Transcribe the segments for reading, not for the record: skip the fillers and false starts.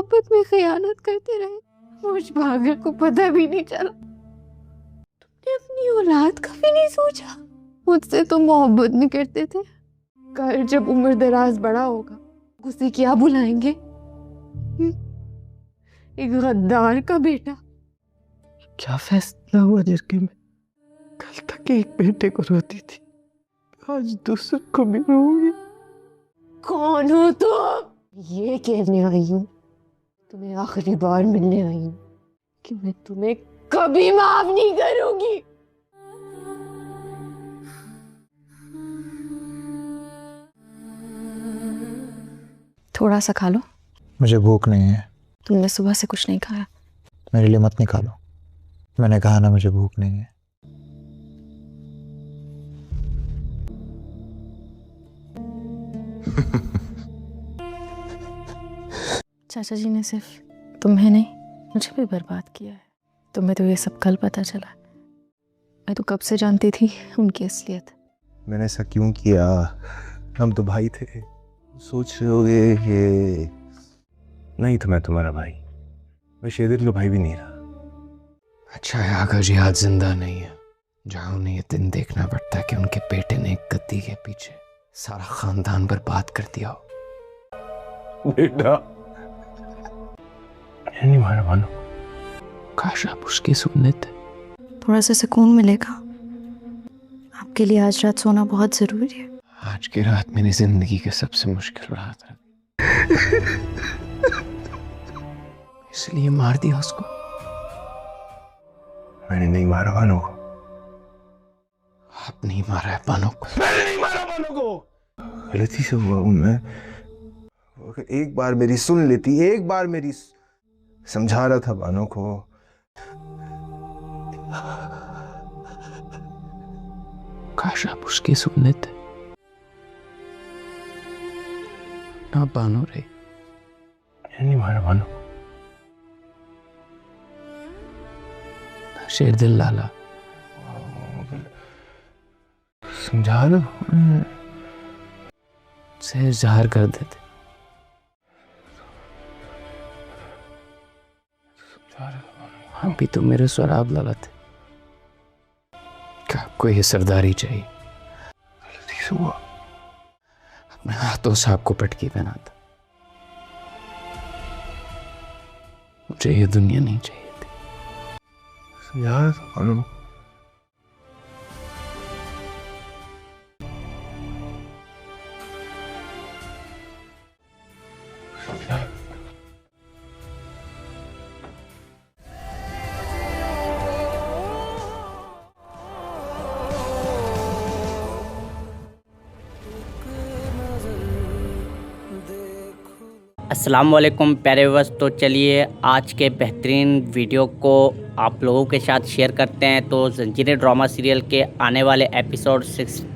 मोहब्बत में खयानत करते रहे, मुझ पागल को पता भी नहीं चला। तुमने अपनी औलाद का भी नहीं सोचा। मुझसे तो मोहब्बत नहीं करते थे, कल जब उम्र दराज बड़ा होगा उसे क्या बुलाएंगे? एक गद्दार का बेटा। क्या फैसला हुआ जिसके में कल तक एक बेटे को रोती थी, आज दूसरे को भी रोऊंगी। कौन हो तुम? ये कहने आई हूँ, तुम्हें आखिरी बार मिलने आई हूँ कि मैं तुम्हें कभी माफ नहीं करूंगी। थोड़ा सा खा लो। मुझे भूख नहीं है। तुमने सुबह से कुछ नहीं खाया। मेरे लिए मत निकालो, मैंने कहा ना मुझे भूख नहीं है। चाचा जी ने सिर्फ तुम्हें नहीं मुझे भी बर्बाद किया है। तुम्हें तो ये सब कल पता चला, मैं तो कब से जानती थी उनकी असलियत। मैंने ऐसा क्यों किया? हम तो भाई थे। सोच रहे होगे ये नहीं तो मैं तुम्हारा भाई, मैं शेरदिल का भाई भी नहीं रहा। अच्छा है अगर जिहाद जिंदा नहीं है, जहाँ उन्हें ये दिन देखना पड़ता है कि उनके बेटे ने एक गद्दी के पीछे सारा खानदान बर्बाद कर दिया हो। बेटा नहीं मारा मानो। काश आप उसकी सुन्नत। थोड़ा सा सुकून मिलेगा। आपके लिए आज रात सोना बहुत जरूरी है। आज की रात मेरी जिंदगी के सबसे मुश्किल रात है, इसलिए मार दिया उसको। मैंने नहीं मारा बानो को। आप नहीं मारा है बानो को। मैंने नहीं मारा बानो को। गलती से हुआ हूं मैं। अगर एक बार मेरी सुन लेती, एक बार मेरी समझा रहा था बानो को। काश आप उसकी सुन्नत ना बानो रे। नहीं मारा बानो। शेरदिल लाला समझा लो से ज़ाहिर कर देते। अभी तो मेरे स्वराब लाला थे कि आपको ये सरदारी चाहिए। गलती से हुआ। अपने हाथों से आपको पटकी पहना था। मुझे ये दुनिया नहीं चाहिए थी। समझा रहा था बानो। अस्सलाम वालेकुम प्यारे व्यूअर्स। तो चलिए आज के बेहतरीन वीडियो को आप लोगों के साथ शेयर करते हैं। तो ज़ंजीरें ड्रामा सीरियल के आने वाले एपिसोड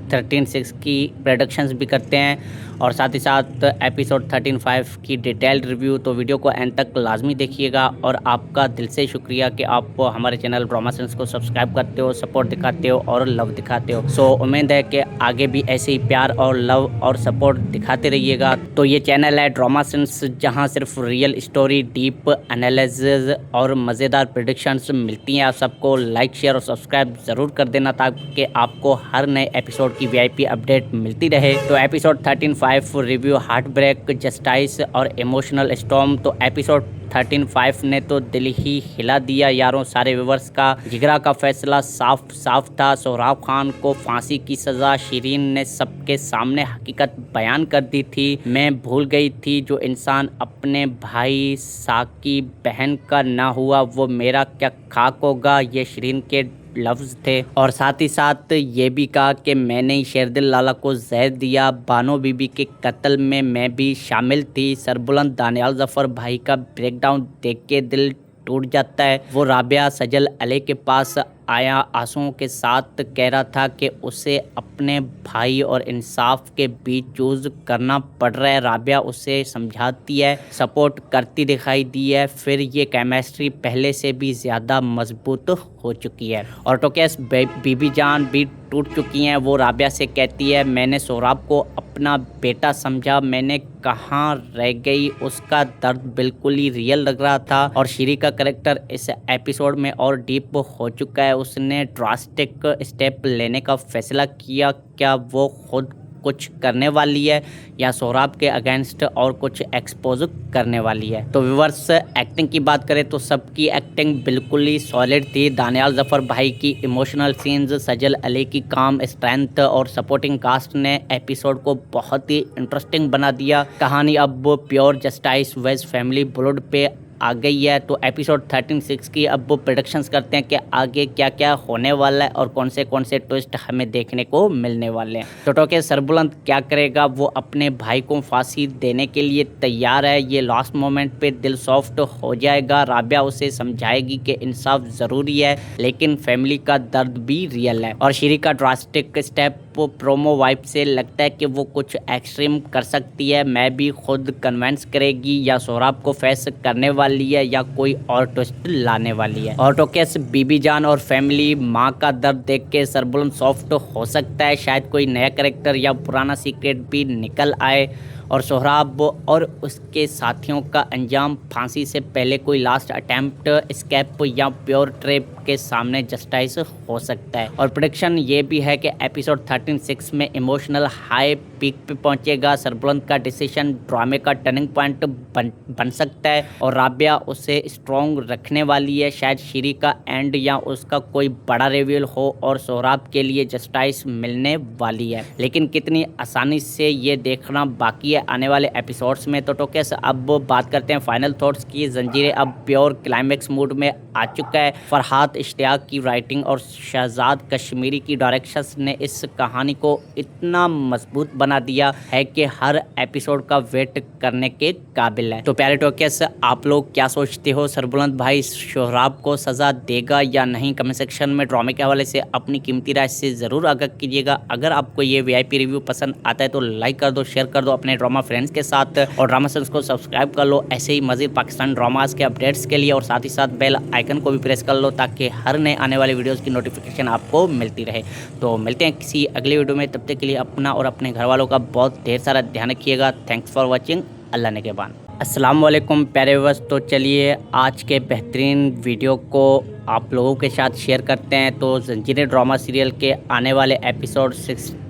13/6 की प्रेडिक्शंस भी करते हैं और साथ ही साथ एपिसोड 13/5 की डिटेल्ड रिव्यू। तो वीडियो को एंड तक लाजमी देखिएगा और आपका दिल से शुक्रिया कि आप हमारे चैनल ड्रामा सेंस को सब्सक्राइब करते हो, सपोर्ट दिखाते हो और लव दिखाते हो। सो उम्मीद है कि आगे भी ऐसे ही प्यार और लव और सपोर्ट दिखाते रहिएगा। तो ये चैनल है ड्रामा सेंस, जहाँ सिर्फ रियल स्टोरी, डीप एनालिसिस और मज़ेदार प्रेडिक्शंस मिलती हैं। आप सबको लाइक, शेयर और सब्सक्राइब ज़रूर कर देना ताकि आपको हर नए एपिसोड की VIP अपडेट मिलती रहे। तो episode 13/5 review heart break, justice और इमोशनल स्टॉर्म। तो एपिसोड 13/5 ने तो दिल ही हिला दिया यारों सारे व्यूवर्स का। जिगरा का फैसला साफ साफ था। सोहराब खान को फांसी की सज़ा। शिरीन ने सबके सामने हकीकत बयान कर दी थी। मैं भूल गई थी जो इंसान अपने भाई साकी बहन का ना हुआ वो मेरा क्या खाक होगा, ये शिरीन के लफ्ज़ थे। और साथ ही साथ ये भी कहा कि मैंने ही शेरदिल लाला को जहर दिया। बानो बीबी के कत्ल में मैं भी शामिल थी। सरबुलंद दानियाल जफ़र भाई का ब्रेकडाउन देख के दिल टूट जाता है। वो राबिया सजल अले के पास आया आंसुओं के साथ कह रहा था कि उसे अपने भाई और इंसाफ के बीच चूज करना पड़ रहा है। राबिया उसे समझाती है, सपोर्ट करती दिखाई दी है। फिर ये केमिस्ट्री पहले से भी ज़्यादा मजबूत हो चुकी है और टोकेस बीबी जान भी टूट चुकी हैं। वो राबिया से कहती है, मैंने सोहराब को अपना बेटा समझा, मैंने कहाँ रह गई। उसका दर्द बिल्कुल ही रियल लग रहा था और श्री का करेक्टर इस एपिसोड में और डीप हो चुका है। उसने ड्रास्टिक स्टेप लेने का फैसला किया। क्या वो खुद कुछ करने वाली है या सोहराब के अगेंस्ट और कुछ एक्सपोज करने वाली है। तो व्यूअर्स, एक्टिंग की बात करें तो सबकी एक्टिंग बिल्कुल ही सॉलिड थी। दानियाल जफर भाई की इमोशनल सीन्स, सजल अली की काम स्ट्रेंथ और सपोर्टिंग कास्ट ने एपिसोड को बहुत ही इंटरेस्टिंग बना दिया। कहानी अब प्योर जस्टिस वेज फैमिली ब्लड पे आ गई है। तो एपिसोड 13-6 की अब वो प्रेडिक्शंस करते हैं कि आगे क्या क्या होने वाला है और कौन से ट्विस्ट हमें देखने को मिलने वाले हैं। तो टोके सरबुलंद क्या करेगा, वो अपने भाई को फांसी देने के लिए तैयार है। ये लास्ट मोमेंट पे दिल सॉफ्ट हो जाएगा। राबिया उसे समझाएगी कि इंसाफ ज़रूरी है लेकिन फैमिली का दर्द भी रियल है। और श्री का ड्रास्टिक स्टेप प्रोमो वाइब से लगता है कि वो कुछ एक्सट्रीम कर सकती है। मैं भी खुद कन्विंस करेगी या सोहराब को फेस करने वाली है या कोई और ट्विस्ट लाने वाली है। और टोकेस बीबी जान और फैमिली माँ का दर्द देख के सरबुलंद सॉफ्ट हो सकता है। शायद कोई नया कैरेक्टर या पुराना सीक्रेट भी निकल आए और सोहराब और उसके साथियों का अंजाम फांसी से पहले कोई लास्ट अटेम्प्ट, स्केप या प्योर ट्रेप के सामने जस्टिस हो सकता है। और प्रेडिक्शन ये भी है कि एपिसोड 13-6 में इमोशनल हाई पीक पे पहुंचेगा। सरबुलंद का डिसीजन ड्रामे का टर्निंग पॉइंट बन सकता है और राबिया उसे स्ट्रॉन्ग रखने वाली है। शायद श्री का एंड या उसका कोई बड़ा रिवील हो और सोहराब के लिए जस्टिस मिलने वाली है, लेकिन कितनी आसानी से ये देखना बाकी है आने वाले एपिसोड्स में। तो टोकेस अब बात करते हैं फाइनल थॉट्स की। जंजीरें अब प्योर क्लाइमेक्स मूड में आ चुका है। फरहाद इश्तियाक की राइटिंग और शहजाद कश्मीरी की डायरेक्शंस ने इस कहानी को इतना मजबूत बना दिया है कि हर एपिसोड का वेट करने के काबिल है। तो प्यारे टोकेस, आप लोग क्या सोचते हो? सरबुलंद भाई सोहराब को सजा देगा या नहीं? कमेंट सेक्शन में ड्रामे के हवाले से अपनी कीमती राय से ज़रूर आगाह कीजिएगा। अगर आपको ये VIP रिव्यू पसंद आता है तो लाइक कर दो, शेयर कर दो अपने ड्रामा फ्रेंड्स के साथ और ड्रामा सेंस को सब्सक्राइब कर लो ऐसे ही मज़ीद पाकिस्तान ड्रामास के अपडेट्स के लिए। और साथ ही साथ बेल आइकन को भी प्रेस कर लो ताकि हर नए आने वाले वीडियोस की नोटिफिकेशन आपको मिलती रहे। तो मिलते हैं किसी अगले वीडियो में, तब तक के लिए अपना और अपने घर वालों का बहुत ढेर सारा ध्यान रखिएगा। Thanks for watching. अल्लाह ने के बान। अस्सलाम वालेकुम प्यारे व्यूअर्स। तो चलिए आज के बेहतरीन वीडियो को आप लोगों के साथ शेयर करते हैं। तो जंजीरें ड्रामा सीरियल के आने वाले एपिसोड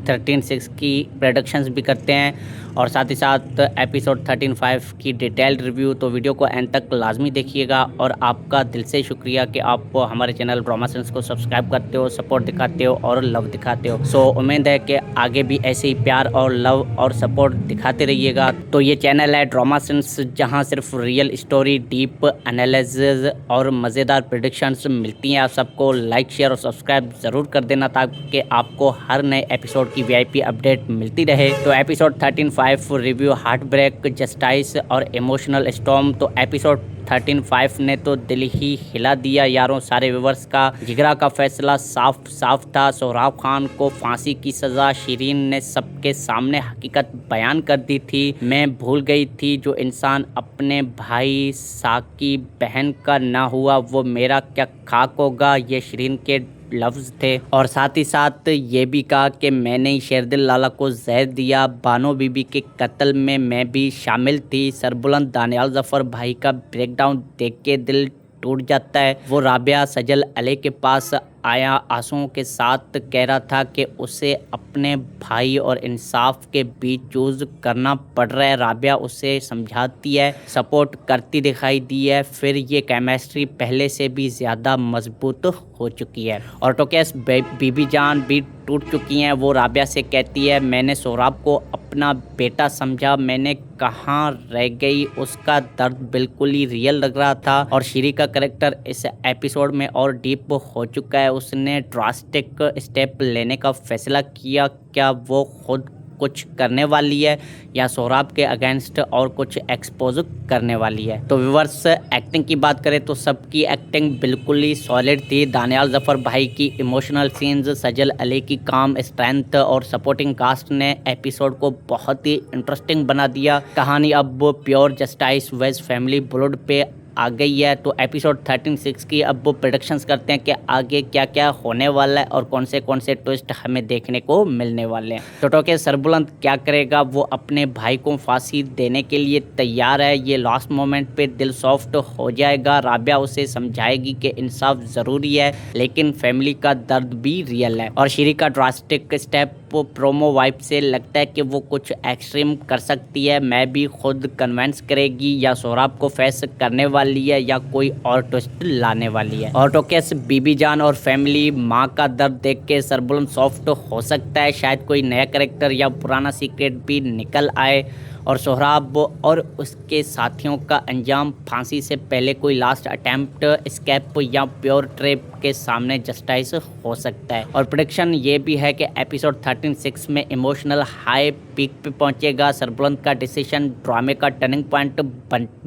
13-6 की प्रेडिक्शंस भी करते हैं और साथ ही साथ एपिसोड 13-5 की डिटेल्ड रिव्यू। तो वीडियो को एंड तक लाजमी देखिएगा और आपका दिल से शुक्रिया कि आप हमारे चैनल ड्रामा सेंस को सब्सक्राइब करते हो, सपोर्ट दिखाते हो और लव दिखाते हो। सो उम्मीद है कि आगे भी ऐसे ही प्यार और लव और सपोर्ट दिखाते रहिएगा। तो ये चैनल है ड्रामा सेंस, जहाँ सिर्फ रियल स्टोरी, डीप एनालिसिस और मज़ेदार प्रेडिक्शंस मिलती हैं। आप सबको लाइक, शेयर और सब्सक्राइब ज़रूर कर देना ताकि आपको हर नए एपिसोड की VIP अपडेट मिलती रहे। तो episode 13-5 review, heart break, justice और इमोशनल स्टॉर्म। तो एपिसोड 13-5 ने तो दिल ही हिला दिया यारों। सारे व्यूवर्स का जिगरा का फैसला साफ साफ था। सोहराब खान को फांसी की सज़ा शिरीन ने सबके सामने हकीकत बयान कर दी थी। मैं भूल गई थी जो इंसान अपने भाई साकी बहन का ना हुआ वो मेरा क्या खाक होगा, ये शिरीन के लफ्ज़ थे। और साथ ही साथ ये भी कहा कि मैंने ही शेरदिल लाला को जहर दिया। बानो बीबी के कत्ल में मैं भी शामिल थी। सरबुलंद दानियाल जफर भाई का ब्रेकडाउन देख के दिल टूट जाता है। वो राबिया सजल अली के पास आया आंसुओं के साथ कह रहा था कि उसे अपने भाई और इंसाफ के बीच चूज करना पड़ रहा है। राबिया उसे समझाती है, सपोर्ट करती दिखाई दी है। फिर ये केमिस्ट्री पहले से भी ज़्यादा मजबूत हो चुकी है और टोकेस बीबी जान भी टूट चुकी हैं। वो राबिया से कहती है, मैंने सोहराब को अपना बेटा समझा, मैंने कहाँ रह गई। उसका दर्द बिल्कुल ही रियल लग रहा था और श्री का करेक्टर इस एपिसोड में और डीप हो चुका है। उसने ड्रास्टिक स्टेप लेने का फैसला किया। क्या वो खुद कुछ करने वाली है या सोहराब के अगेंस्ट और कुछ एक्सपोज करने वाली है। तो व्यूअर्स, एक्टिंग की बात करें तो सबकी एक्टिंग बिल्कुल ही सॉलिड थी। दानियाल जफर भाई की इमोशनल सीन्स, सजल अली की काम स्ट्रेंथ और सपोर्टिंग कास्ट ने एपिसोड को बहुत ही इंटरेस्टिंग बना दिया। कहानी अब प्योर जस्टिस वेज फैमिली ब्लड पे आ गई है। तो एपिसोड 13-6 की अब वो प्रेडिक्शंस करते हैं कि आगे क्या क्या होने वाला है और कौन से ट्विस्ट हमें देखने को मिलने वाले हैं। तो टोके सरबुलंद क्या करेगा, वो अपने भाई को फांसी देने के लिए तैयार है। ये लास्ट मोमेंट पे दिल सॉफ्ट हो जाएगा। राबिया उसे समझाएगी कि इंसाफ ज़रूरी है लेकिन फैमिली का दर्द भी रियल है। और श्री का ड्रास्टिक स्टेप प्रोमो वाइब से लगता है कि वो कुछ एक्सट्रीम कर सकती है। मैं भी खुद कन्विंस करेगी या सोहराब को फेस करने वाली है या कोई और ट्विस्ट लाने वाली है। और टोकेस बीबी जान और फैमिली माँ का दर्द देख के सरबुलंद सॉफ्ट हो सकता है। शायद कोई नया कैरेक्टर या पुराना सीक्रेट भी निकल आए और सोहराब और उसके साथियों का अंजाम फांसी से पहले कोई लास्ट अटेम्प्ट, स्केप या प्योर ट्रेप के सामने जस्टिस हो सकता है। और प्रेडिक्शन ये भी है कि एपिसोड 13-6 में इमोशनल हाई पीक पे पहुंचेगा। सरबुलंद का डिसीजन ड्रामे का टर्निंग पॉइंट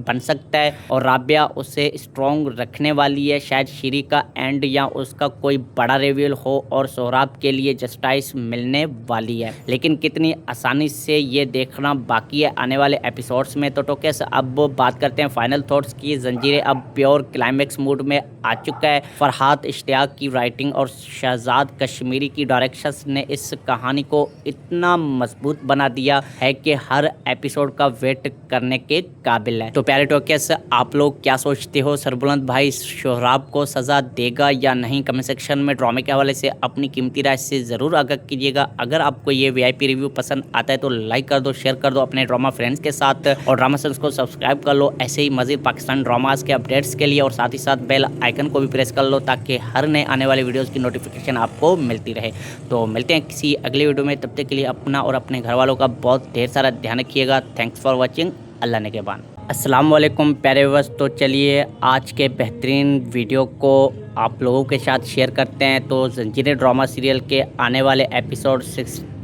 बन सकता है और राबिया उसे स्ट्रॉन्ग रखने वाली है। शायद श्री का एंड या उसका कोई बड़ा रिवील हो और सोहराब के लिए जस्टिस मिलने वाली है, लेकिन कितनी आसानी से ये देखना बाकी है आने वाले एपिसोड्स में। तो टोकेस अब बात करते हैं फाइनल थॉट्स की। जंजीरें अब प्योर क्लाइमेक्स मूड में आ चुका है। फरहाद इश्तियाक की राइटिंग और शहजाद कश्मीरी की डायरेक्शंस ने इस कहानी को इतना मजबूत बना दिया है कि हर एपिसोड का वेट करने के काबिल है। तो प्यारे टोकेस, आप लोग क्या सोचते हो? सरबुलंद भाई सोहराब को सजा देगा या नहीं? कमेंट सेक्शन में ड्रामे के हवाले से अपनी कीमती राय से ज़रूर आगाह कीजिएगा। अगर आपको ये VIP रिव्यू पसंद आता है तो लाइक कर दो, शेयर कर दो अपने ड्रामा फ्रेंड्स के साथ और ड्रामा सेंस को सब्सक्राइब कर लो ऐसे ही मज़ीद पाकिस्तान ड्रामास के अपडेट्स के लिए। और साथ ही साथ बेल आइकन को भी प्रेस कर लो ताकि हर नए आने वाले वीडियोस की नोटिफिकेशन आपको मिलती रहे। तो मिलते हैं किसी अगले वीडियो में, तब तक के लिए अपना और अपने घर वालों का बहुत ढेर सारा ध्यान रखिएगा। Thanks for watching. अल्लाह ने के बान। अस्सलाम वालेकुम प्यारे व्यूअर्स, तो चलिए आज के बेहतरीन वीडियो को आप लोगों के साथ शेयर करते हैं। तो जंजीरें ड्रामा सीरियल के आने वाले एपिसोड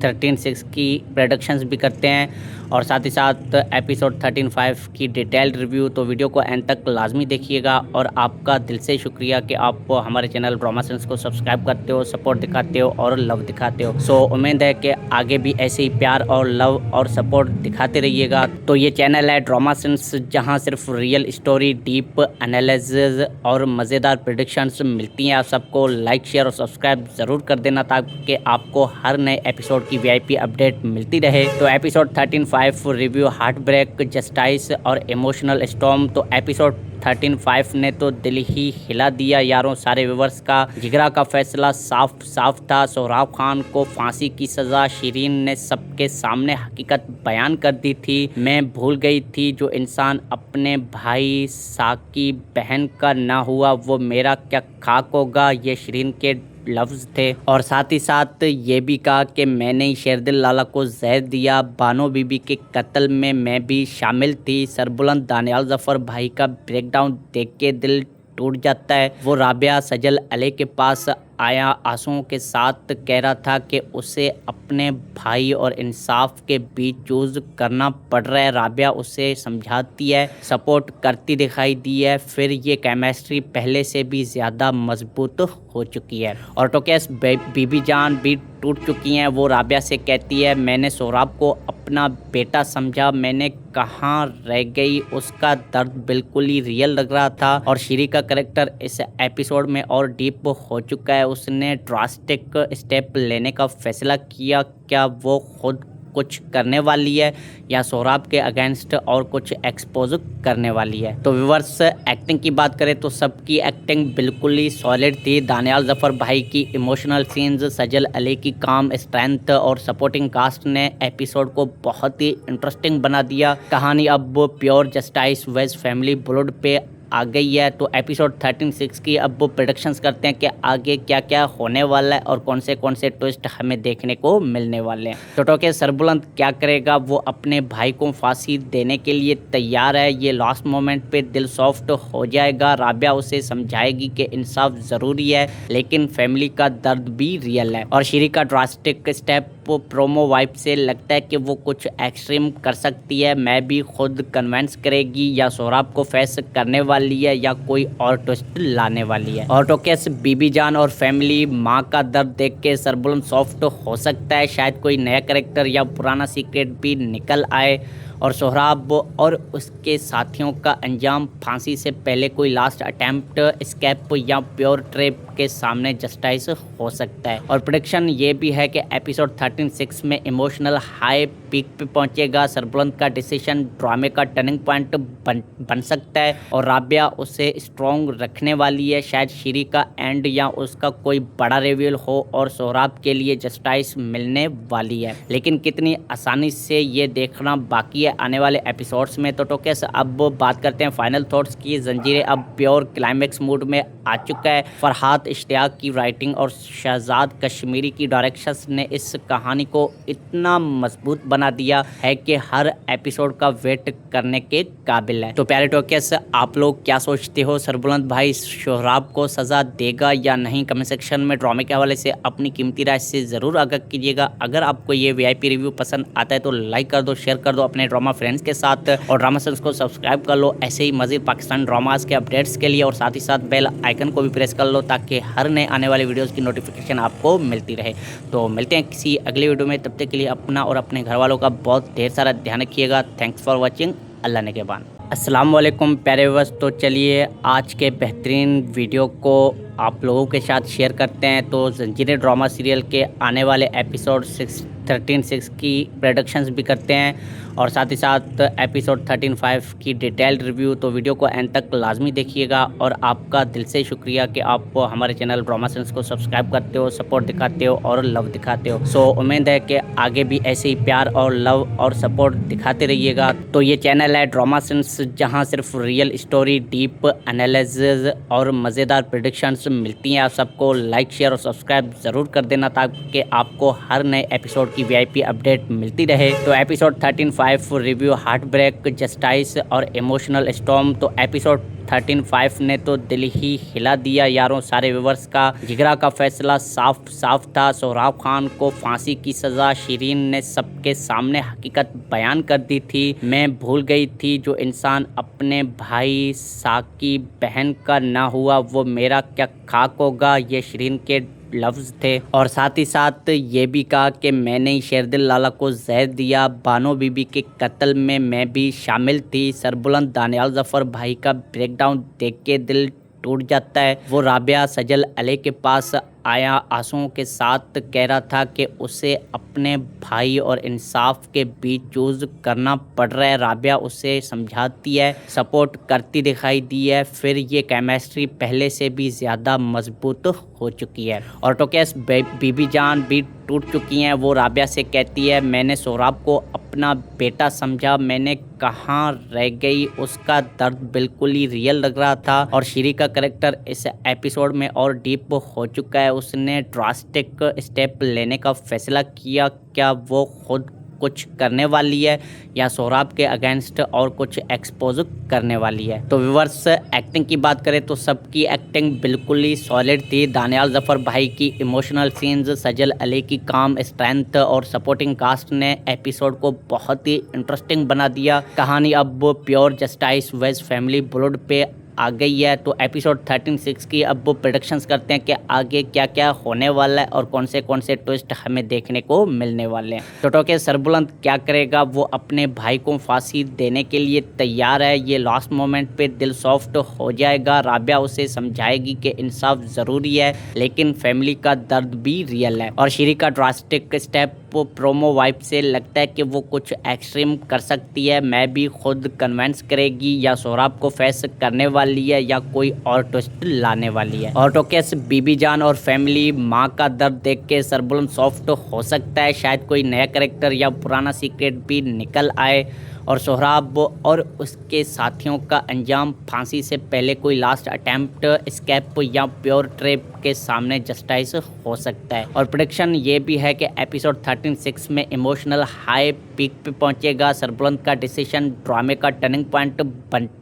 13-6 की प्रेडिक्शंस भी करते हैं और साथ ही साथ एपिसोड 13-5 की डिटेल्ड रिव्यू। तो वीडियो को एंड तक लाजमी देखिएगा और आपका दिल से शुक्रिया कि आप हमारे चैनल ड्रामा सेंस को सब्सक्राइब करते हो, सपोर्ट दिखाते हो और लव दिखाते हो। सो उम्मीद है कि आगे भी ऐसे ही प्यार और लव और सपोर्ट दिखाते रहिएगा। तो ये चैनल है ड्रामा सेंस, जहाँ सिर्फ रियल स्टोरी, डीप एनालिसिस और मज़ेदार प्रेडिक्शंस मिलती हैं। आप सबको लाइक, शेयर और सब्सक्राइब ज़रूर कर देना ताकि आपको हर नए एपिसोड की VIP अपडेट मिलती रहे। तो episode 13-5 review, heart break, justice और इमोशनल स्टॉर्म। तो एपिसोड 13-5 ने तो दिल ही हिला दिया यारों। सारे व्यूवर्स का जिगरा का फैसला साफ साफ था। सोहराब खान को फांसी की सज़ा शिरीन ने सबके सामने हकीकत बयान कर दी थी। मैं भूल गई थी जो इंसान अपने भाई साकी बहन का ना हुआ वो मेरा क्या खाक होगा, ये शिरीन के लफ्ज़ थे। और साथ ही साथ ये भी कहा कि मैंने ही शेरदिल लाला को जहर दिया। बानो बीबी के कत्ल में मैं भी शामिल थी। सरबुलंद दानियाल जफर भाई का ब्रेकडाउन देख के दिल टूट जाता है। वो राबिया सजल अली के पास आया आंसुओं के साथ कह रहा था कि उसे अपने भाई और इंसाफ के बीच चूज़ करना पड़ रहा है। राबिया उसे समझाती है, सपोर्ट करती दिखाई दी है। फिर ये केमिस्ट्री पहले से भी ज़्यादा मजबूत हो चुकी है। और टोकेस बीबी जान भी टूट चुकी हैं। वो राबिया से कहती है, मैंने सोहराब को अपना बेटा समझा, मैंने कहाँ रह गई। उसका दर्द बिल्कुल ही रियल लग रहा था। और श्री का कैरेक्टर इस एपिसोड में और डीप हो चुका है। उसने ड्रास्टिक स्टेप लेने का फैसला किया। क्या वो खुद कुछ करने वाली है या सोहराब के अगेंस्ट और कुछ एक्सपोज करने वाली है? तो व्यूअर्स, एक्टिंग की बात करें तो सबकी एक्टिंग बिल्कुल ही सॉलिड थी। दानियाल जफर भाई की इमोशनल सीन्स, सजल अली की काम स्ट्रेंथ और सपोर्टिंग कास्ट ने एपिसोड को बहुत ही इंटरेस्टिंग बना दिया। कहानी अब प्योर जस्टिस वेज फैमिली ब्लड पे आ गई है। तो एपिसोड 13-6 की अब वो प्रेडिक्शंस करते हैं कि आगे क्या क्या होने वाला है और कौन से ट्विस्ट हमें देखने को मिलने वाले हैं। तो टोके सरबुलंद क्या करेगा, वो अपने भाई को फांसी देने के लिए तैयार है। ये लास्ट मोमेंट पे दिल सॉफ्ट हो जाएगा। राबिया उसे समझाएगी कि इंसाफ ज़रूरी है लेकिन फैमिली का दर्द भी रियल है। और श्री का ड्रास्टिक स्टेप प्रोमो वाइब से लगता है कि वो कुछ एक्सट्रीम कर सकती है। मैं भी खुद कन्विंस करेगी या सोहराब को फेस करने वाली है या कोई और ट्विस्ट लाने वाली है। और टोकेस बीबी जान और फैमिली माँ का दर्द देख के सरबुलंद सॉफ्ट हो सकता है। शायद कोई नया कैरेक्टर या पुराना सीक्रेट भी निकल आए और सोहराब और उसके साथियों का अंजाम फांसी से पहले कोई लास्ट अटेम्प्ट, स्केप या प्योर ट्रेप के सामने जस्टिस हो सकता है। और प्रेडिक्शन ये भी है कि एपिसोड 13-6 में इमोशनल हाई पीक पे पहुंचेगा। सरबुलंद का डिसीजन ड्रामे का टर्निंग पॉइंट बन सकता है और राबिया उसे स्ट्रॉन्ग रखने वाली है। शायद शीरी का एंड या उसका कोई बड़ा रिवील हो और सोहराब के लिए जस्टिस मिलने वाली है, लेकिन कितनी आसानी से ये देखना बाकी है आने वाले एपिसोड्स में। तो टोकेस अब बात करते हैं फाइनल थॉट्स की। जंजीरें अब प्योर क्लाइमैक्स मूड में आ चुका है। फरहाद इश्तियाक की राइटिंग और शहजाद कश्मीरी की डायरेक्शंस ने इस कहानी को इतना मजबूत बना दिया है कि हर एपिसोड का वेट करने के काबिल है। तो प्यारे टोकेस, आप लोग क्या सोचते हो? सरबुलंद भाई सोहराब को सज़ा देगा या नहीं? कमेंट सेक्शन में ड्रामे के हवाले से अपनी कीमती राय से ज़रूर आगाह कीजिएगा। अगर आपको ये VIP रिव्यू पसंद आता है तो लाइक कर दो, शेयर कर दो अपने ड्रामा फ्रेंड्स के साथ और ड्रामा सेंस को सब्सक्राइब कर लो ऐसे ही मज़ीद पाकिस्तान ड्रामास के अपडेट्स के लिए। और साथ ही साथ बेल आइकन को भी प्रेस कर लो ताकि हर नए आने वाले वीडियोस की नोटिफिकेशन आपको मिलती रहे। तो मिलते हैं किसी अगले वीडियो में, तब तक के लिए अपना और अपने घर वालों का बहुत ढेर सारा ध्यान रखिएगा। Thanks for watching. अल्लाह ने के बान। अस्सलाम वालेकुम प्यारे व्यूअर्स। तो चलिए आज के बेहतरीन वीडियो को आप लोगों के साथ शेयर करते हैं। तो जंजीरें ड्रामा सीरियल के आने वाले एपिसोड 13-6 की प्रेडिक्शंस भी करते हैं और साथ ही साथ एपिसोड 13-5 की डिटेल्ड रिव्यू। तो वीडियो को एंड तक लाजमी देखिएगा और आपका दिल से शुक्रिया कि आप हमारे चैनल ड्रामा सेंस को सब्सक्राइब करते हो, सपोर्ट दिखाते हो और लव दिखाते हो। सो उम्मीद है कि आगे भी ऐसे ही प्यार और लव और सपोर्ट दिखाते रहिएगा। तो ये चैनल है ड्रामा सेंस, जहाँ सिर्फ रियल स्टोरी, डीप एनालिसिस और मज़ेदार प्रेडिक्शंस मिलती हैं। आप सबको लाइक, शेयर और सब्सक्राइब ज़रूर कर देना ताकि आपको हर नए एपिसोड की VIP अपडेट मिलती रहे। तो episode 13-5 review, heart break, justice और इमोशनल स्टॉर्म। तो एपिसोड 13-5 ने तो दिल ही हिला दिया यारों। सारे व्यूवर्स का जिगरा का फैसला साफ साफ था। सोहराब खान को फांसी की सज़ा। शिरीन ने सबके सामने हकीकत बयान कर दी थी। मैं भूल गई थी जो इंसान अपने भाई साकी बहन का ना हुआ वो मेरा क्या खाक होगा, ये शिरीन के लफ्ज़ थे। और साथ ही साथ ये भी कहा कि मैंने ही शेरदिल लाला को जहर दिया। बानो बीबी के कत्ल में मैं भी शामिल थी। सरबुलंद दानियाल जफ़र भाई का ब्रेकडाउन देख के दिल टूट जाता है। वो राबिया सजल अली के पास आया, आंसुओं के साथ कह रहा था कि उसे अपने भाई और इंसाफ के बीच चूज़ करना पड़ रहा है। राबिया उसे समझाती है, सपोर्ट करती दिखाई दी है। फिर ये केमिस्ट्री पहले से भी ज़्यादा मजबूत हो चुकी है और टोकेस बीबी जान भी टूट चुकी हैं। वो राबिया से कहती है, मैंने सोहराब को अपना बेटा समझा, मैंने कहाँ रह गई। उसका दर्द बिल्कुल ही रियल लग रहा था। और शीरी का कैरेक्टर इस एपिसोड में और डीप हो चुका है। उसने ड्रास्टिक स्टेप लेने का फैसला किया। क्या वो खुद कुछ करने वाली है या सोहराब के अगेंस्ट और कुछ एक्सपोज करने वाली है? तो व्यूअर्स, एक्टिंग की बात करें तो सबकी एक्टिंग बिल्कुल ही सॉलिड थी। दानियाल जफ़र भाई की इमोशनल सीन्स, सजल अली की काम स्ट्रेंथ और सपोर्टिंग कास्ट ने एपिसोड को बहुत ही इंटरेस्टिंग बना दिया। कहानी अब प्योर जस्टिस वेज फैमिली ब्लड पे आ गई है। तो एपिसोड 13-6 की अब वो प्रेडिक्शंस करते हैं कि आगे क्या क्या होने वाला है और कौन से ट्विस्ट हमें देखने को मिलने वाले हैं। तो टोके सरबुलंद क्या करेगा? वो अपने भाई को फांसी देने के लिए तैयार है। ये लास्ट मोमेंट पे दिल सॉफ्ट हो जाएगा। राबिया उसे समझाएगी कि इंसाफ ज़रूरी है लेकिन फैमिली का दर्द भी रियल है। और शीरी का ड्रास्टिक स्टेप प्रोमो वाइब से लगता है कि वो कुछ एक्सट्रीम कर सकती है। मैं भी खुद कन्विंस करेगी या सोहराब को फेस करने वाली है या कोई और ट्विस्ट लाने वाली है। और टोकेस बीबी जान और फैमिली माँ का दर्द देख के सरबुलंद सॉफ्ट हो सकता है। शायद कोई नया कैरेक्टर या पुराना सीक्रेट भी निकल आए और सोहराब और उसके साथियों का अंजाम फांसी से पहले कोई लास्ट अटेम्प्ट, स्केप या प्योर ट्रेप के सामने जस्टिस हो सकता है। और प्रेडिक्शन ये भी है कि एपिसोड 13-6 में इमोशनल हाई पीक पे पहुंचेगा, सरबुलंद का डिसीजन ड्रामे का टर्निंग पॉइंट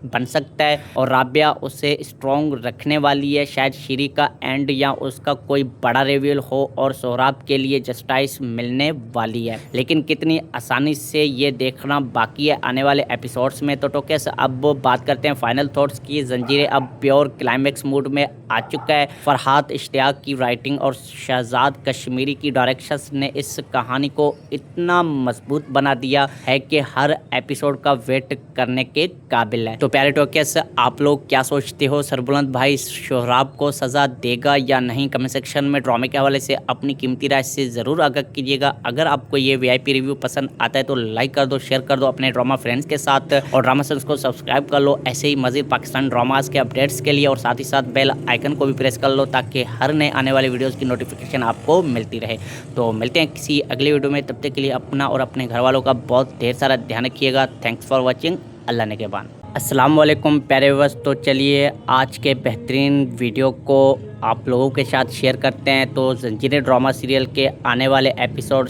बन सकता है और राबिया उसे स्ट्रॉन्ग रखने वाली है। शायद शीरी का एंड या उसका कोई बड़ा रिवील हो और सोहराब के लिए जस्टिस मिलने वाली है, लेकिन कितनी आसानी से ये देखना बाकी है आने वाले एपिसोड्स में। तो टोकेस अब बात करते हैं फाइनल थॉट्स की। जंजीरें अब प्योर क्लाइमेक्स मूड में आ चुका है। फरहाद इश्तियाक की राइटिंग और शहजाद कश्मीरी की डायरेक्शंस ने इस कहानी को इतना मजबूत बना दिया है कि हर एपिसोड का वेट करने के काबिल है। तो प्यारे टोकेस, आप लोग क्या सोचते हो? सरबुलंद भाई सोहराब को सज़ा देगा या नहीं? कमेंट सेक्शन में ड्रामे के हवाले से अपनी कीमती राय से ज़रूर आगाह कीजिएगा। अगर आपको ये VIP रिव्यू पसंद आता है तो लाइक कर दो, शेयर कर दो अपने ड्रामा फ्रेंड्स के साथ और ड्रामा सेंस को सब्सक्राइब कर लो ऐसे ही मज़ीद पाकिस्तान ड्रामास के अपडेट्स के लिए, और साथ ही साथ बेल आइकन को भी प्रेस कर लो ताकि हर नए आने वाले वीडियोज़ की नोटिफिकेशन आपको मिलती रहे। तो मिलते हैं किसी अगले वीडियो में, तब तक के लिए अपना और अपने घर वालों का बहुत ढेर सारा ध्यान रखिएगा। Thanks for watching. अल्लाह ने के बान। अस्सलाम वालेकुम प्यारे व्यूअर्स। तो चलिए आज के बेहतरीन वीडियो को आप लोगों के साथ शेयर करते हैं। तो जंजीरें ड्रामा सीरियल के आने वाले एपिसोड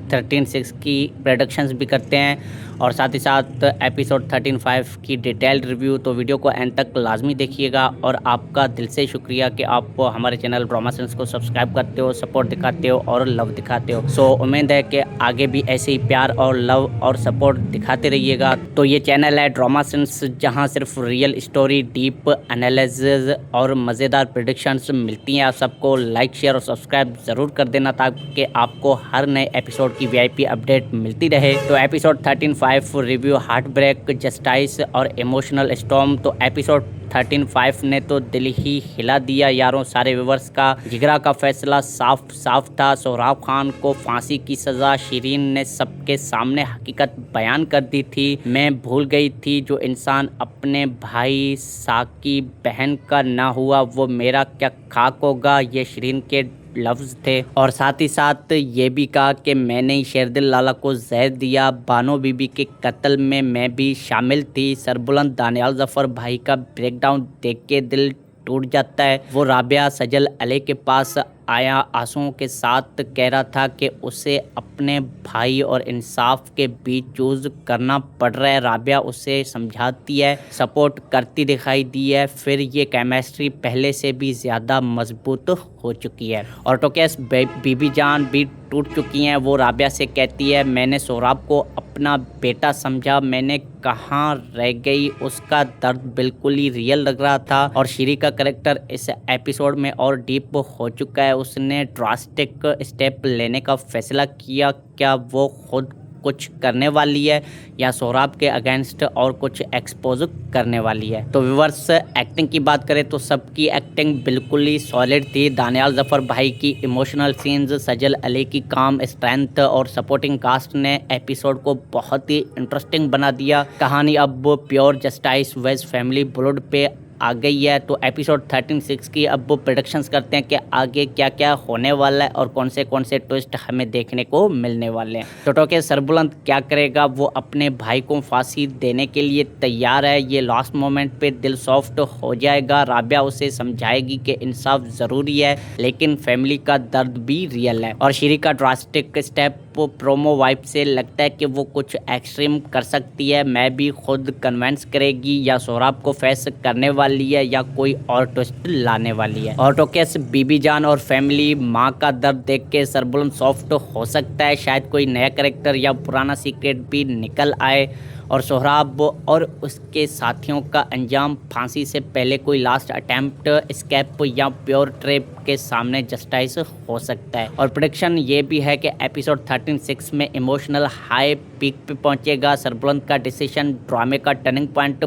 13-6 की प्रेडिक्शंस भी करते हैं और साथ ही साथ एपिसोड 13-5 की डिटेल्ड रिव्यू। तो वीडियो को एंड तक लाजमी देखिएगा और आपका दिल से शुक्रिया कि आप हमारे चैनल ड्रामा सेंस को सब्सक्राइब करते हो, सपोर्ट दिखाते हो और लव दिखाते हो। सो उम्मीद है कि आगे भी ऐसे ही प्यार और लव और सपोर्ट दिखाते रहिएगा। तो ये चैनल है ड्रामा सेंस, जहाँ सिर्फ रियल स्टोरी, डीप एनालिसिस और मज़ेदार प्रेडिक्शंस मिलती हैं। आप सबको लाइक, शेयर और सब्सक्राइब ज़रूर कर देना ताकि आपको हर नए एपिसोड की VIP अपडेट मिलती रहे। तो episode 13-5 review, heart break, justice और इमोशनल स्टॉर्म। तो एपिसोड 13-5 ने तो दिल ही हिला दिया यारों। सारे व्यूवर्स का जिगरा का फैसला साफ साफ था। सोहराब खान को फांसी की सज़ा। शिरीन ने सबके सामने हकीकत बयान कर दी थी। मैं भूल गई थी जो इंसान अपने भाई साकी बहन का ना हुआ वो मेरा क्या खाक होगा, ये शिरीन के लफ्ज़ थे। और साथ ही साथ ये भी कहा कि मैंने ही शेरदिल लाला को जहर दिया। बानो बीबी के कत्ल में मैं भी शामिल थी। सरबुलंद दानियाल जफ़र भाई का ब्रेकडाउन देख के दिल टूट जाता है। वो राबिया सजल अली के पास आया, आंसुओं के साथ कह रहा था कि उसे अपने भाई और इंसाफ के बीच चूज़ करना पड़ रहा है। राबिया उसे समझाती है, सपोर्ट करती दिखाई दी है। फिर ये केमिस्ट्री पहले से भी ज़्यादा मजबूत हो चुकी है और टोकेस बीबी जान भी टूट चुकी हैं। वो राबिया से कहती है, मैंने सोहराब को अपना बेटा समझा, मैंने कहाँ रह गई। उसका दर्द बिल्कुल ही रियल लग रहा था। और शीरी का कैरेक्टर इस एपिसोड में और डीप हो चुका है। उसने ड्रास्टिक स्टेप लेने का फैसला किया। क्या वो खुद कुछ करने वाली है या सोहराब के अगेंस्ट और कुछ एक्सपोज करने वाली है? तो व्यूअर्स, एक्टिंग की बात करें तो सबकी एक्टिंग बिल्कुल ही सॉलिड थी। दानियाल जफ़र भाई की इमोशनल सीन्स, सजल अली की काम स्ट्रेंथ और सपोर्टिंग कास्ट ने एपिसोड को बहुत ही इंटरेस्टिंग बना दिया। कहानी अब प्योर जस्टिस वेज फैमिली ब्लड पे आ गई है। तो एपिसोड 13-6 की अब वो प्रेडिक्शंस करते हैं कि आगे क्या क्या होने वाला है और कौन से ट्विस्ट हमें देखने को मिलने वाले हैं। तो टोके सरबुलंद क्या करेगा? वो अपने भाई को फांसी देने के लिए तैयार है। ये लास्ट मोमेंट पे दिल सॉफ्ट हो जाएगा। राबिया उसे समझाएगी कि इंसाफ ज़रूरी है लेकिन फैमिली का दर्द भी रियल है। और शीरी का ड्रास्टिक स्टेप प्रोमो वाइब से लगता है कि वो कुछ एक्सट्रीम कर सकती है। मैं भी खुद कन्विंस करेगी या सोहराब को फेस करने वाली है या कोई और ट्विस्ट लाने वाली है। और टोकेस बीबी जान और फैमिली, माँ का दर्द देख के सरबुलंद सॉफ्ट हो सकता है। शायद कोई नया कैरेक्टर या पुराना सीक्रेट भी निकल आए और सोहराब और उसके साथियों का अंजाम फांसी से पहले कोई लास्ट अटेम्प्ट, स्केप या प्योर ट्रेप के सामने जस्टिस हो सकता है। और प्रेडिक्शन ये भी है कि एपिसोड 13-6 में इमोशनल हाई पीक पे पहुंचेगा। सरबुलंद का डिसीजन ड्रामे का टर्निंग पॉइंट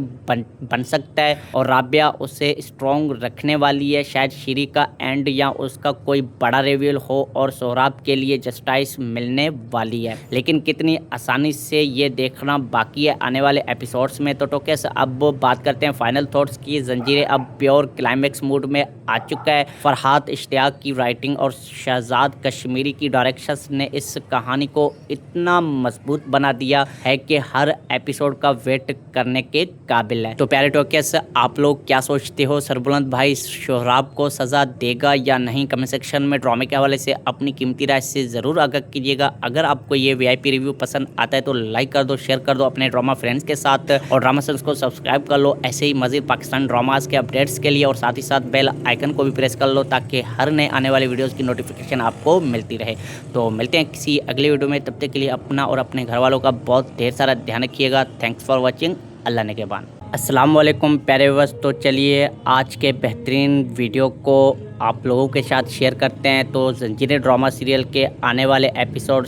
बन सकता है और राबिया उसे स्ट्रॉन्ग रखने वाली है। शायद शीरी का एंड या उसका कोई बड़ा रिवील हो और सोहराब के लिए जस्टिस मिलने वाली है, लेकिन कितनी आसानी से ये देखना बाकी है आने वाले एपिसोड्स में। तो टोकेस अब बात करते हैं फाइनल थॉट्स की। जंजीरें अब प्योर क्लाइमेक्स मूड में आ चुका है। फरहाद इश्तियाक की राइटिंग और शहजाद कश्मीरी की डायरेक्शंस ने इस कहानी को इतना मजबूत बना दिया है कि हर एपिसोड का वेट करने के काबिल है। तो प्यारे टोकेस, आप लोग क्या सोचते हो? सरबुलंद भाई सोहराब को सज़ा देगा या नहीं? कमेंट सेक्शन में ड्रामे के हवाले से अपनी कीमती राय से ज़रूर आगाह कीजिएगा। अगर आपको ये VIP रिव्यू पसंद आता है तो लाइक कर दो, शेयर कर दो अपने ड्रामा फ्रेंड्स के साथ और ड्रामा सेंस को सब्सक्राइब कर लो ऐसे ही मज़ीद पाकिस्तान ड्रामास के अपडेट्स के लिए। और साथ ही साथ बेल आइकन को भी प्रेस कर लो ताकि हर नए आने वाले वीडियोज़ की नोटिफिकेशन आपको मिलती रहे। तो मिलते हैं किसी अगले वीडियो में, तब तक के लिए अपना और अपने घर वालों का बहुत ढेर सारा ध्यान रखिएगा। Thanks for watching. अल्लाह ने के बाद। अस्सलाम वालेकुम प्यारे व्यूअर्स, तो चलिए आज के बेहतरीन वीडियो को आप लोगों के साथ शेयर करते हैं। तो जंजीरें ड्रामा सीरियल के आने वाले एपिसोड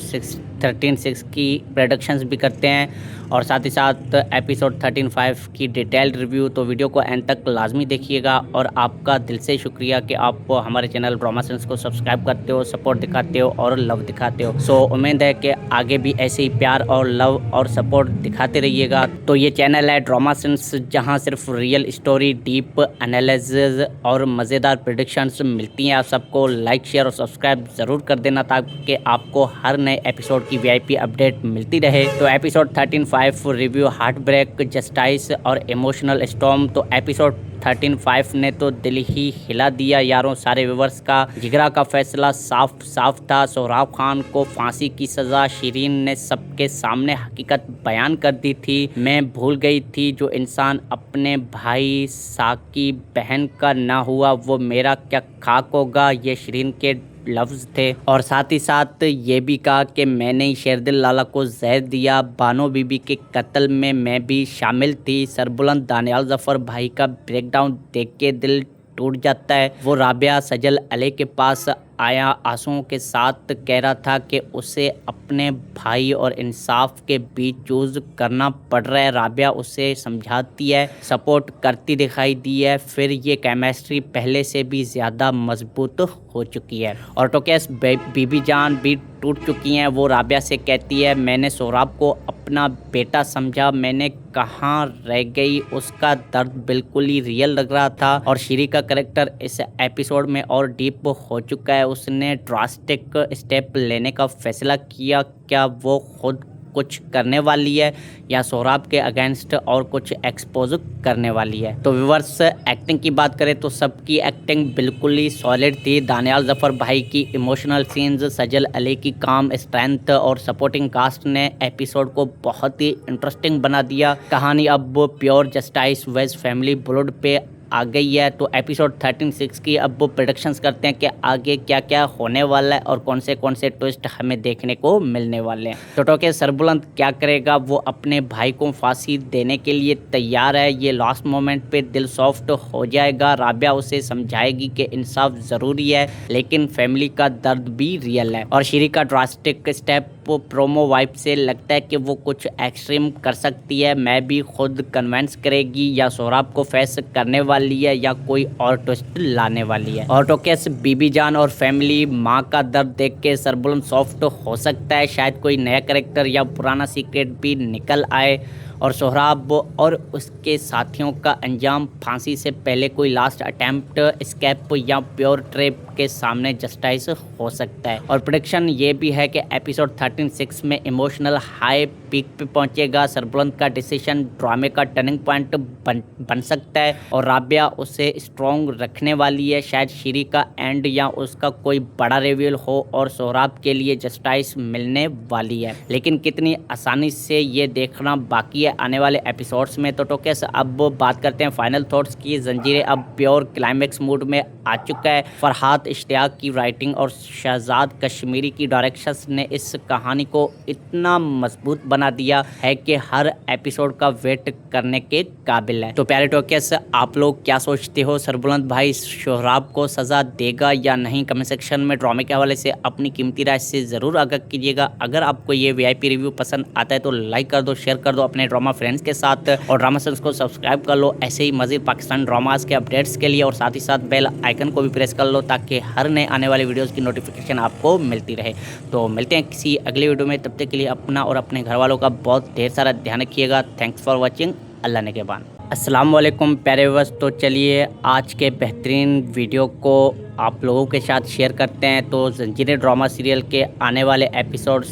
13-6 की प्रेडिक्शंस भी करते हैं और साथ ही साथ एपिसोड 13-5 की डिटेल्ड रिव्यू। तो वीडियो को एंड तक लाजमी देखिएगा और आपका दिल से शुक्रिया कि आप हमारे चैनल ड्रामा सेंस को सब्सक्राइब करते हो, सपोर्ट दिखाते हो और लव दिखाते हो। सो उम्मीद है कि आगे भी ऐसे ही प्यार और लव और सपोर्ट दिखाते रहिएगा। तो ये चैनल है ड्रामा सेंस, जहाँ सिर्फ रियल स्टोरी, डीप एनालिसिस और मज़ेदार प्रेडिक्शंस मिलती हैं। आप सबको लाइक, शेयर और सब्सक्राइब ज़रूर कर देना ताकि आपको हर नए एपिसोड की VIP अपडेट मिलती रहे। तो episode 13-5 review heart break, justice और इमोशनल स्टॉर्म। तो एपिसोड 13-5 ने तो दिल ही हिला दिया यारों। सारे व्यूअर्स का जिगरा का फैसला साफ साफ था। सोहराब खान को फांसी की सज़ा। शिरीन ने सबके सामने हकीकत बयान कर दी थी। मैं भूल गई थी जो इंसान अपने भाई साकी बहन का ना हुआ वो मेरा क्या खाक होगा, ये शिरीन के लफ्ज़ थे। और साथ ही साथ ये भी कहा कि मैंने ही शेरदिल लाला को जहर दिया। बानो बीबी के कत्ल में मैं भी शामिल थी। सरबुलंद दानियाल जफ़र भाई का ब्रेकडाउन देख के दिल टूट जाता है। वो राबिया सजल अली के पास आया, आंसुओं के साथ कह रहा था कि उसे अपने भाई और इंसाफ के बीच चूज़ करना पड़ रहा है। राबिया उसे समझाती है, सपोर्ट करती दिखाई दी है। फिर ये केमिस्ट्री पहले से भी ज़्यादा मजबूत हो चुकी है और टोकेस बीबी जान भी टूट चुकी हैं। वो राबिया से कहती है, मैंने सोहराब को अपना बेटा समझा, मैंने कहाँ रह गई। उसका दर्द बिल्कुल ही रियल लग रहा था। और श्री का कैरेक्टर इस एपिसोड में और डीप हो चुका है। उसने ड्रास्टिक स्टेप लेने का फैसला किया। क्या वो खुद कुछ करने वाली है या सोहराब के अगेंस्ट और कुछ एक्सपोज करने वाली है? तो व्यूअर्स, एक्टिंग की बात करें तो सबकी एक्टिंग बिल्कुल ही सॉलिड थी। दानियाल जफ़र भाई की इमोशनल सीन्स, सजल अली की काम स्ट्रेंथ और सपोर्टिंग कास्ट ने एपिसोड को बहुत ही इंटरेस्टिंग बना दिया। कहानी अब प्योर जस्टिस वेज फैमिली ब्लड पे आ गई है। तो एपिसोड 13-6 की अब वो प्रेडिक्शंस करते हैं कि आगे क्या क्या होने वाला है और कौन से ट्विस्ट हमें देखने को मिलने वाले हैं। तो टोके सरबुलंद क्या करेगा? वो अपने भाई को फांसी देने के लिए तैयार है। ये लास्ट मोमेंट पे दिल सॉफ्ट हो जाएगा। राबिया उसे समझाएगी कि इंसाफ ज़रूरी है लेकिन फैमिली का दर्द भी रियल है। और श्री का ड्रास्टिक स्टेप प्रोमो वाइब से लगता है कि वो कुछ एक्सट्रीम कर सकती है। मैं भी खुद कन्विंस करेगी या सोहराब को फेस करने वाली है या कोई और ट्विस्ट लाने वाली है। और टोकेस बीबी जान और फैमिली, माँ का दर्द देख के सरबुलंद सॉफ्ट हो सकता है। शायद कोई नया कैरेक्टर या पुराना सीक्रेट भी निकल आए और सोहराब और उसके साथियों का अंजाम फांसी से पहले कोई लास्ट अटेम्प्ट, स्केप या प्योर ट्रेप के सामने जस्टिस हो सकता है। और प्रेडिक्शन ये भी है कि एपिसोड 13-6 में इमोशनल हाई पीक पे पहुंचेगा। सरबुलंद का डिसीजन ड्रामे का टर्निंग पॉइंट बन सकता है और राबिया उसे स्ट्रॉन्ग रखने वाली है। शायद श्री का एंड या उसका कोई बड़ा रिवील हो और सोहराब के लिए जस्टिस मिलने वाली है, लेकिन कितनी आसानी से ये देखना बाकी है आने वाले एपिसोड्स में। तो टोकेस अब बात करते हैं फाइनल थॉट्स की। जंजीरें अब प्योर क्लाइमेक्स मूड में आ चुका है। फरहाद इश्तियाक की राइटिंग और शहजाद कश्मीरी की डायरेक्शंस ने इस कहानी को इतना मजबूत बना दिया है कि हर एपिसोड का वेट करने के काबिल है। तो प्यारे टोकेस, आप लोग क्या सोचते हो? सरबुलंद भाई सोहराब को सज़ा देगा या नहीं? कमेंट सेक्शन में ड्रामे के हवाले से अपनी कीमती राय से ज़रूर आगाह कीजिएगा। अगर आपको ये VIP रिव्यू पसंद आता है तो लाइक कर दो, शेयर कर दो अपने ड्रामा फ्रेंड्स के साथ, और ड्रामा सेंस को सब्सक्राइब कर लो ऐसे ही मज़ीद पाकिस्तान ड्रामास के अपडेट्स के लिए, और साथ ही साथ बेल आइकन को भी प्रेस कर लो ताकि हर नए आने वाले वीडियोज़ की नोटिफिकेशन आपको मिलती रहे। तो मिलते हैं किसी अगली वीडियो में, तब तक के लिए अपना और अपने घर वालों का बहुत ढेर सारा ध्यान रखिएगा। Thanks for watching. अल्लाह ने के बान। अस्सलाम वालेकुम प्यारे व्यूअर्स। तो चलिए आज के बेहतरीन वीडियो को आप लोगों के साथ शेयर करते हैं। तो जंजीरें ड्रामा सीरियल के आने वाले एपिसोड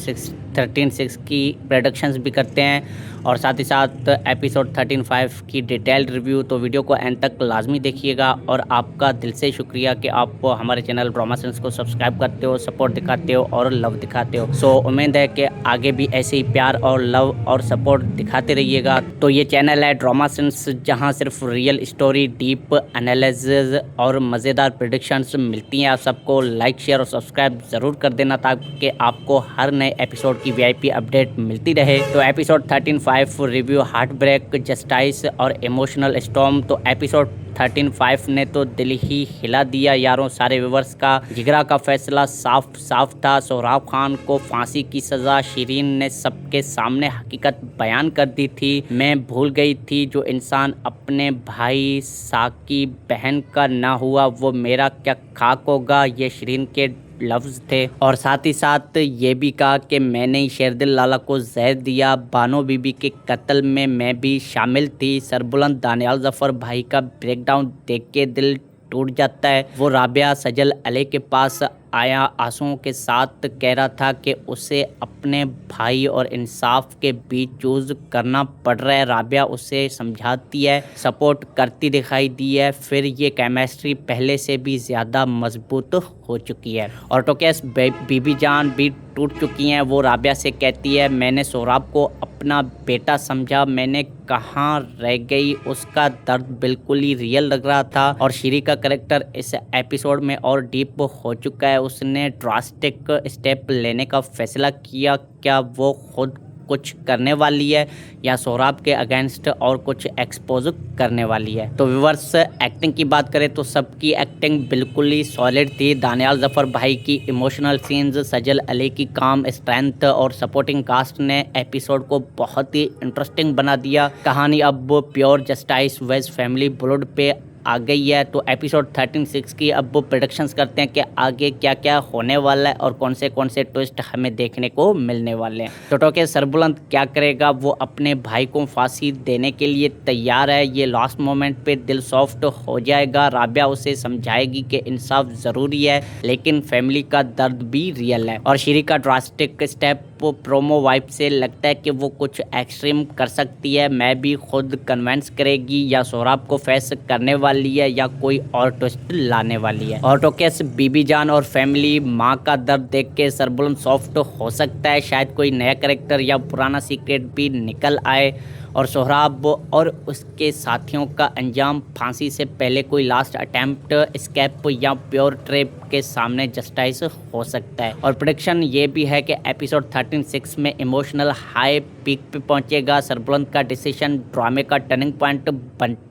13-6 की प्रेडिक्शंस भी करते हैं, और साथ ही साथ एपिसोड 13-5 की डिटेल्ड रिव्यू। तो वीडियो को एंड तक लाजमी देखिएगा, और आपका दिल से शुक्रिया कि आप हमारे चैनल ड्रामा सेंस को सब्सक्राइब करते हो, सपोर्ट दिखाते हो और लव दिखाते हो। सो उम्मीद है कि आगे भी ऐसे ही प्यार और लव और सपोर्ट दिखाते रहिएगा। तो ये चैनल है ड्रामा सेंस, जहाँ सिर्फ रियल स्टोरी, डीप एनालिसिस और मज़ेदार प्रेडिक्शंस मिलती हैं। आप सबको लाइक, शेयर और सब्सक्राइब ज़रूर कर देना ताकि आपको हर नए एपिसोड की VIP अपडेट मिलती रहे। तो episode 13-5 review heart break, justice और इमोशनल स्टॉर्म। तो एपिसोड 13-5 ने तो दिल ही हिला दिया यारों सारे व्यूवर्स का। जिगरा का फैसला साफ साफ था। सोहराब खान को फांसी की सज़ा। शिरीन ने सबके सामने हकीकत बयान कर दी थी। मैं भूल गई थी जो इंसान अपने भाई साकी बहन का ना हुआ वो मेरा क्या खाक होगा, ये शिरीन के लफ्ज़ थे। और साथ ही साथ ये भी कहा कि मैंने ही शेरदिल लाला को जहर दिया। बानो बीबी के कत्ल में मैं भी शामिल थी। सरबुलंद दानियाल जफ़र भाई का ब्रेकडाउन देख के दिल टूट जाता है। वो राबिया सजल अली के पास आया, आंसुओं के साथ कह रहा था कि उसे अपने भाई और इंसाफ के बीच चूज़ करना पड़ रहा है। राबिया उसे समझाती है, सपोर्ट करती दिखाई दी है। फिर ये केमिस्ट्री पहले से भी ज़्यादा मजबूत हो चुकी है, और टोकेस बीबी जान भी टूट चुकी हैं। वो राबिया से कहती है, मैंने सोहराब को अपना बेटा समझा, मैंने कहाँ रह गई। उसका दर्द बिल्कुल ही रियल लग रहा था। और शिरी का कैरेक्टर इस एपिसोड में और डीप हो चुका है। उसने ड्रास्टिक स्टेप लेने का फैसला किया। क्या वो खुद कुछ करने वाली है या सोहराब के अगेंस्ट और कुछ एक्सपोज करने वाली है। तो व्यूअर्स, एक्टिंग की बात करें तो सबकी एक्टिंग बिल्कुल ही सॉलिड थी। दानियाल जफ़र भाई की इमोशनल सीन्स, सजल अली की काम स्ट्रेंथ और सपोर्टिंग कास्ट ने एपिसोड को बहुत ही इंटरेस्टिंग बना दिया। कहानी अब प्योर जस्टिस वेज फैमिली ब्लड पे आ गई है। तो एपिसोड 13-6 की अब वो प्रेडिक्शंस करते हैं कि आगे क्या क्या होने वाला है और कौन से ट्विस्ट हमें देखने को मिलने वाले हैं। टोटो के सरबुलंद क्या करेगा, वो अपने भाई को फांसी देने के लिए तैयार है। ये लास्ट मोमेंट पे दिल सॉफ्ट हो जाएगा। राबिया उसे समझाएगी कि इंसाफ ज़रूरी है लेकिन फैमिली का दर्द भी रियल है। और शिरी का ड्रास्टिक स्टेप प्रोमो वाइब से लगता है कि वो कुछ एक्सट्रीम कर सकती है। मैं भी खुद कन्विंस करेगी या सोहराब को फेस करने वाली है या कोई और ट्विस्ट लाने वाली है। और टोकेस बीबी जान और फैमिली, माँ का दर्द देख के सरबुलंद सॉफ्ट हो सकता है। शायद कोई नया कैरेक्टर या पुराना सीक्रेट भी निकल आए। और सोहराब और उसके साथियों का अंजाम फांसी से पहले कोई लास्ट अटेम्प्ट, स्केप या प्योर ट्रेप के सामने जस्टिस हो सकता है। और प्रेडिक्शन ये भी है कि एपिसोड 13-6 में इमोशनल हाई पीक पे पहुंचेगा। सरबुलंद का डिसीजन ड्रामे का टर्निंग पॉइंट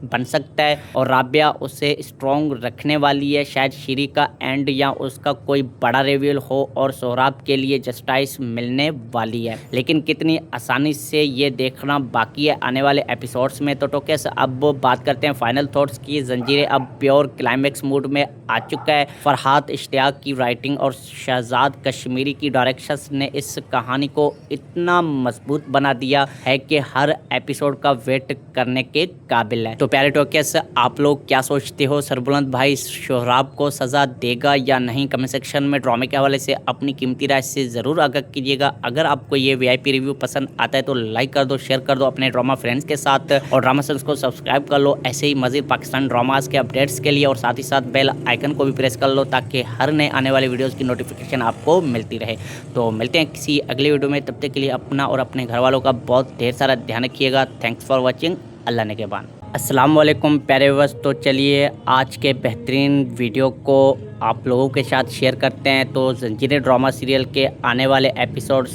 बन सकता है और राबिया उसे स्ट्रॉन्ग रखने वाली है। शायद शिरी का एंड या उसका कोई बड़ा रिवील हो और सोहराब के लिए जस्टिस मिलने वाली है, लेकिन कितनी आसानी से ये देखना बाकी है आने वाले एपिसोड्स में। तो टोकेस, अब बात करते हैं फाइनल थॉट्स की। जंजीरें अब प्योर क्लाइमेक्स मूड में आ चुका है। फरहाद इश्तियाक की राइटिंग और शहजाद कश्मीरी की डायरेक्शंस ने इस कहानी को इतना मजबूत बना दिया है कि हर एपिसोड का वेट करने के काबिल है। तो प्यारे टोकेस, आप लोग क्या सोचते हो? सरबुलंद भाई सोहराब को सज़ा देगा या नहीं? कमेंट सेक्शन में ड्रामे के हवाले से अपनी कीमती राय से ज़रूर आगाह कीजिएगा। अगर आपको ये VIP रिव्यू पसंद आता है तो लाइक कर दो, शेयर कर दो अपने ड्रामा फ्रेंड्स के साथ, और ड्रामा सेंस को सब्सक्राइब कर लो ऐसे ही मज़ीद पाकिस्तान ड्रामास के अपडेट्स के लिए, और साथ ही साथ बेल आइकन को भी प्रेस कर लो ताकि हर नए आने वाले वीडियोस की नोटिफिकेशन आपको मिलती रहे। तो मिलते हैं किसी अगले वीडियो में, तब तक के लिए अपना और अपने घर वालों का बहुत ढेर सारा ध्यान रखिएगा। Thanks for watching. अल्लाह ने के बान। अस्सलाम वालेकुम प्यारे व्यूअर्स। तो चलिए आज के बेहतरीन वीडियो को आप लोगों के साथ शेयर करते हैं। तो जंजीरें ड्रामा सीरियल के आने वाले एपिसोड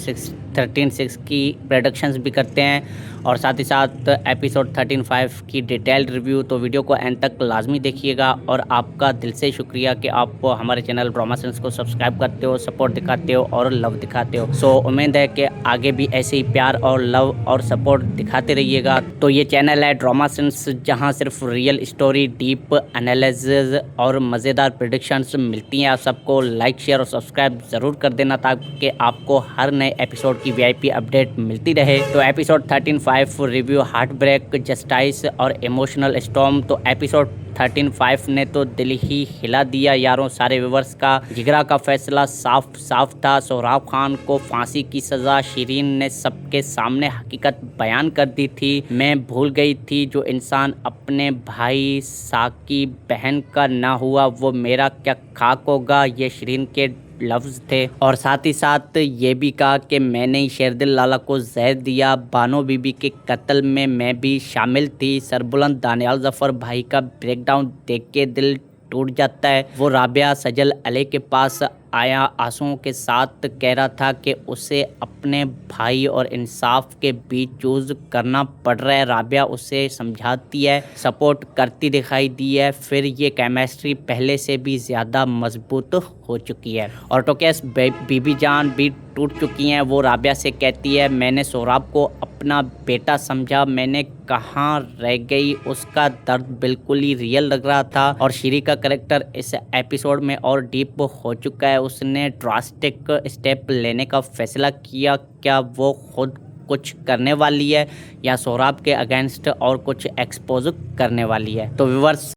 13-6 की प्रेडिक्शंस भी करते हैं और साथ ही साथ एपिसोड 13-5 की डिटेल्ड रिव्यू। तो वीडियो को एंड तक लाजमी देखिएगा और आपका दिल से शुक्रिया कि आप हमारे चैनल ड्रामा सेंस को सब्सक्राइब करते हो, सपोर्ट दिखाते हो और लव दिखाते हो। सो उम्मीद है कि आगे भी ऐसे ही प्यार और लव और सपोर्ट दिखाते रहिएगा। तो ये चैनल है ड्रामा सेंस, जहाँ सिर्फ रियल स्टोरी, डीप एनालिसिस और मज़ेदार प्रेडिक्शंस मिलती हैं। आप सबको लाइक, शेयर और सब्सक्राइब ज़रूर कर देना ताकि आपको हर नए एपिसोड की VIP अपडेट मिलती रहे। तो episode 13-5 review, heart break, justice और इमोशनल स्टॉर्म। तो एपिसोड 13-5 ने तो दिल ही हिला दिया यारों। सारे व्यूवर्स का जिगरा का फैसला साफ साफ था। सोहराब खान को फांसी की सज़ा। शिरीन ने सबके सामने हकीकत बयान कर दी थी। मैं भूल गई थी जो इंसान अपने भाई साकी बहन का ना हुआ वो मेरा क्या खाक होगा, ये शिरीन के लफ्ज़ थे। और साथ ही साथ ये भी कहा कि मैंने ही शेरदिल लाला को जहर दिया। बानो बीबी के कत्ल में मैं भी शामिल थी। सरबुलंद दानियाल जफ़र भाई का ब्रेकडाउन देख के दिल टूट जाता है। वो राबिया सजल अली के पास आया, आंसुओं के साथ कह रहा था कि उसे अपने भाई और इंसाफ के बीच चूज़ करना पड़ रहा है। राबिया उसे समझाती है, सपोर्ट करती दिखाई दी है। फिर ये केमिस्ट्री पहले से भी ज़्यादा मजबूत हो चुकी है और टोकेस बीबी जान भी टूट चुकी हैं। वो राबिया से कहती है, मैंने सोहराब को अपना बेटा समझा, मैंने कहाँ रह गई। उसका दर्द बिल्कुल ही रियल लग रहा था। और श्री का करेक्टर इस एपिसोड में और डीप हो चुका है। उसने ड्रास्टिक स्टेप लेने का फैसला किया। क्या वो खुद कुछ करने वाली है या सोहराब के अगेंस्ट और कुछ एक्सपोज करने वाली है? तो व्यूअर्स